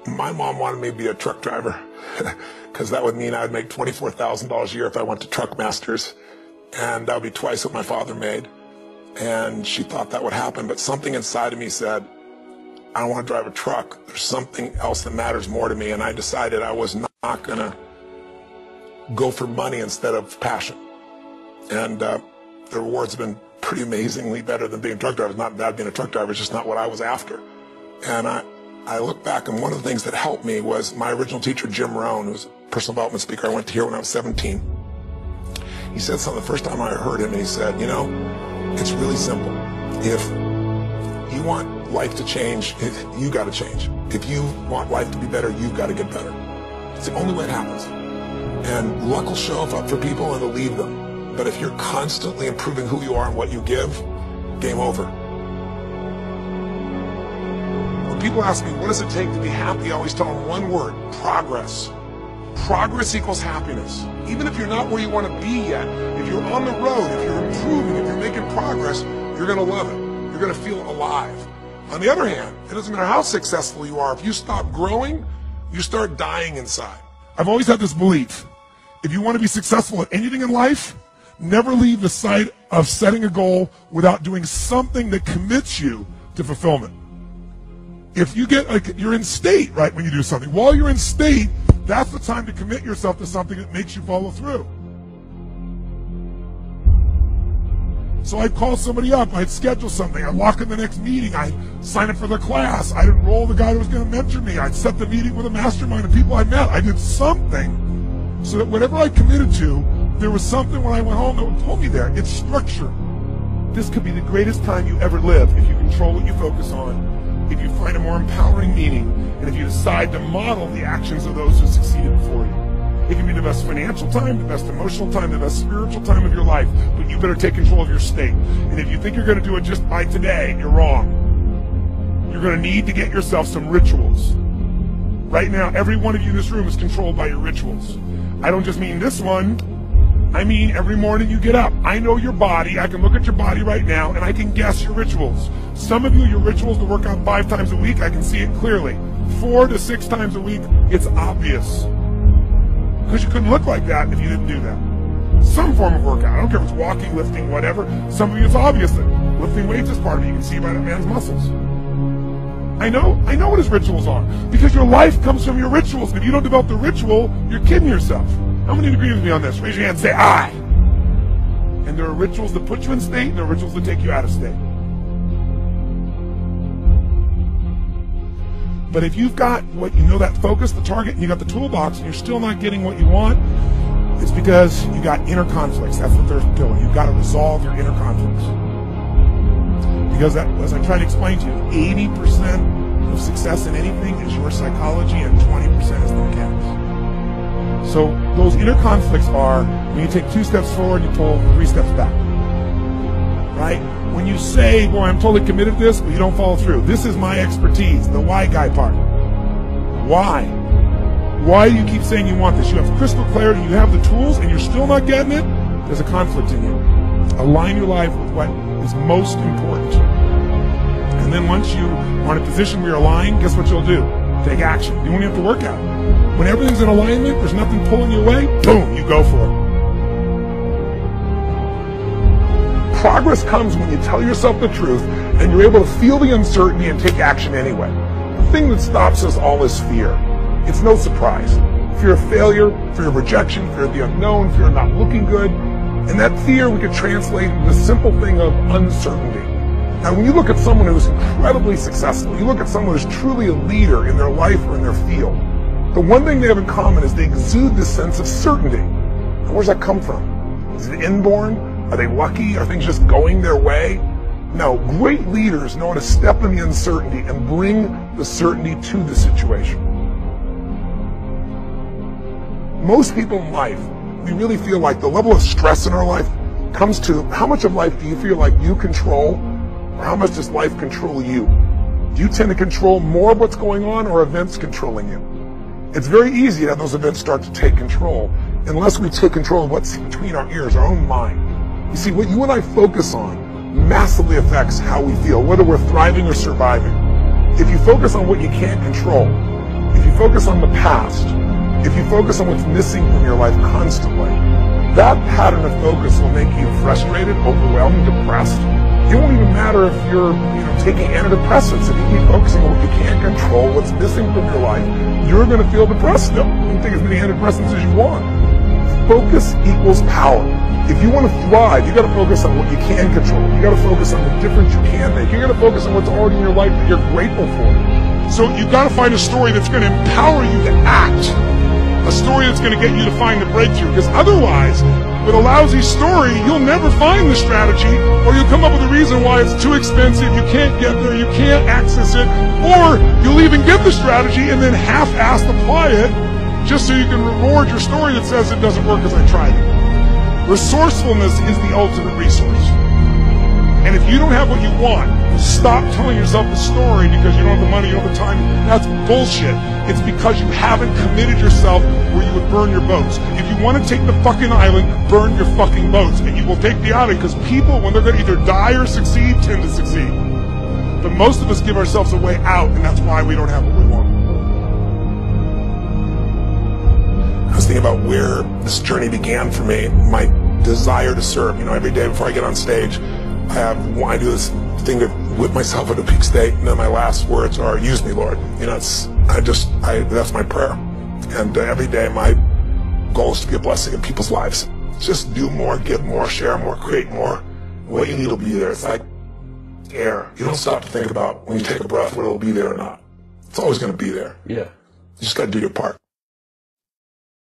My mom wanted me to be a truck driver because that would mean I'd make $24,000 a year if I went to Truck Masters, and that would be twice what my father made. And she thought that would happen, but something inside of me said, I don't want to drive a truck. There's something else that matters more to me, and I decided I was not going to go for money instead of passion. And the rewards have been pretty amazingly better than being a truck driver. It's not bad being a truck driver, it's just not what I was after. And I look back, and one of the things that helped me was my original teacher, Jim Rohn, who's a personal development speaker I went to hear when I was 17. He said something the first time I heard him, and he said, you know, it's really simple. If you want life to change, you got to change. If you want life to be better, you've got to get better. It's the only way it happens. And luck will show up for people and they'll leave them. But if you're constantly improving who you are and what you give, game over. When people ask me, what does it take to be happy? I always tell them one word: progress. Progress equals happiness. Even if you're not where you want to be yet, if you're on the road, if you're improving, if you're making progress, you're going to love it. You're going to feel alive. On the other hand, it doesn't matter how successful you are. If you stop growing, you start dying inside. I've always had this belief. If you want to be successful at anything in life, never leave the sight of setting a goal without doing something that commits you to fulfillment. If you get, like, you're in state, right, when you do something. While you're in state, that's the time to commit yourself to something that makes you follow through. So I'd call somebody up, I'd schedule something, I'd lock in the next meeting, I'd sign up for the class, I'd enroll the guy who was going to mentor me, I'd set the meeting with a mastermind of people I met. I did something so that whatever I committed to, there was something when I went home that would pull me there. It's structure. This could be the greatest time you ever live if you control what you focus on, if you find a more empowering meaning, and if you decide to model the actions of those who succeeded before you. It can be the best financial time, the best emotional time, the best spiritual time of your life, but you better take control of your state. And if you think you're going to do it just by today, you're wrong. You're going to need to get yourself some rituals. Right now, every one of you in this room is controlled by your rituals. I don't just mean this one. I mean every morning you get up. I know your body. I can look at your body right now, and I can guess your rituals. Some of you, your rituals to work out 5 times a week, I can see it clearly. 4 to 6 times a week, it's obvious. Because you couldn't look like that if you didn't do that. Some form of workout. I don't care if it's walking, lifting, whatever. Some of you, it's obvious that lifting weights is part of it. You can see by that man's muscles. I know what his rituals are. Because your life comes from your rituals. And if you don't develop the ritual, you're kidding yourself. How many agree with me on this? Raise your hand and say, I. And there are rituals that put you in state, and there are rituals that take you out of state. But if you've got what you know, that focus, the target, and you got the toolbox, and you're still not getting what you want, it's because you got inner conflicts. That's what they're doing. You've got to resolve your inner conflicts. Because that, as I try to explain to you, 80% of success in anything is your psychology, and 20% is the mechanics. So those inner conflicts are when you take 2 steps forward, you pull 3 steps back. Right? When you say, boy, I'm totally committed to this, but you don't follow through. This is my expertise, the why guy part. Why? Why do you keep saying you want this? You have crystal clarity, you have the tools, and you're still not getting it? There's a conflict in you. Align your life with what is most important. And then once you are in a position where you're aligned, guess what you'll do? Take action. You won't even have to work out. When everything's in alignment, there's nothing pulling you away, boom, you go for it. Progress comes when you tell yourself the truth and you're able to feel the uncertainty and take action anyway. The thing that stops us all is fear. It's no surprise. Fear of failure, fear of rejection, fear of the unknown, fear of not looking good. And that fear we could translate into the simple thing of uncertainty. Now, when you look at someone who's incredibly successful, you look at someone who's truly a leader in their life or in their field, the one thing they have in common is they exude this sense of certainty. And where's that come from? Is it inborn? Are they lucky? Are things just going their way? No, great leaders know how to step in the uncertainty and bring the certainty to the situation. Most people in life, we really feel like the level of stress in our life comes to how much of life do you feel like you control, or how much does life control you? Do you tend to control more of what's going on, or events controlling you? It's very easy to have those events start to take control, unless we take control of what's between our ears, our own mind. You see, what you and I focus on massively affects how we feel, whether we're thriving or surviving. If you focus on what you can't control, if focus on the past, if you focus on what's missing from your life constantly, that pattern of focus will make you frustrated, overwhelmed, depressed. It won't even matter if you're taking antidepressants. If you keep focusing on what you can't control, what's missing from your life, you're going to feel depressed still. You can take as many antidepressants as you want. Focus equals power. If you want to thrive, you got to focus on what you can control. You got to focus on the difference you can make. You got to focus on what's already in your life that you're grateful for. So you got to find a story that's going to empower you to act. A story that's going to get you to find the breakthrough. Because otherwise, with a lousy story, you'll never find the strategy, or you'll come up with a reason why it's too expensive, you can't get there, you can't access it, or you'll even get the strategy and then half-assed apply it just so you can reward your story that says it doesn't work because I tried it. Resourcefulness is the ultimate resource. And if you don't have what you want, stop telling yourself the story because you don't have the money, you don't have the time. That's bullshit. It's because you haven't committed yourself where you would burn your boats. If you want to take the fucking island, burn your fucking boats. And you will take the island because people, when they're going to either die or succeed, tend to succeed. But most of us give ourselves a way out, and that's why we don't have what we want. I was thinking about where this journey began for me, my desire to serve. Every day before I get on stage, I do this thing to whip myself into peak state, and then my last words are, use me, Lord. That's my prayer. And every day my goal is to be a blessing in people's lives. Just do more, give more, share more, create more. What you need will be there. It's like air. You don't stop to think about when you take a breath whether it'll be there or not. It's always going to be there. Yeah. You just got to do your part.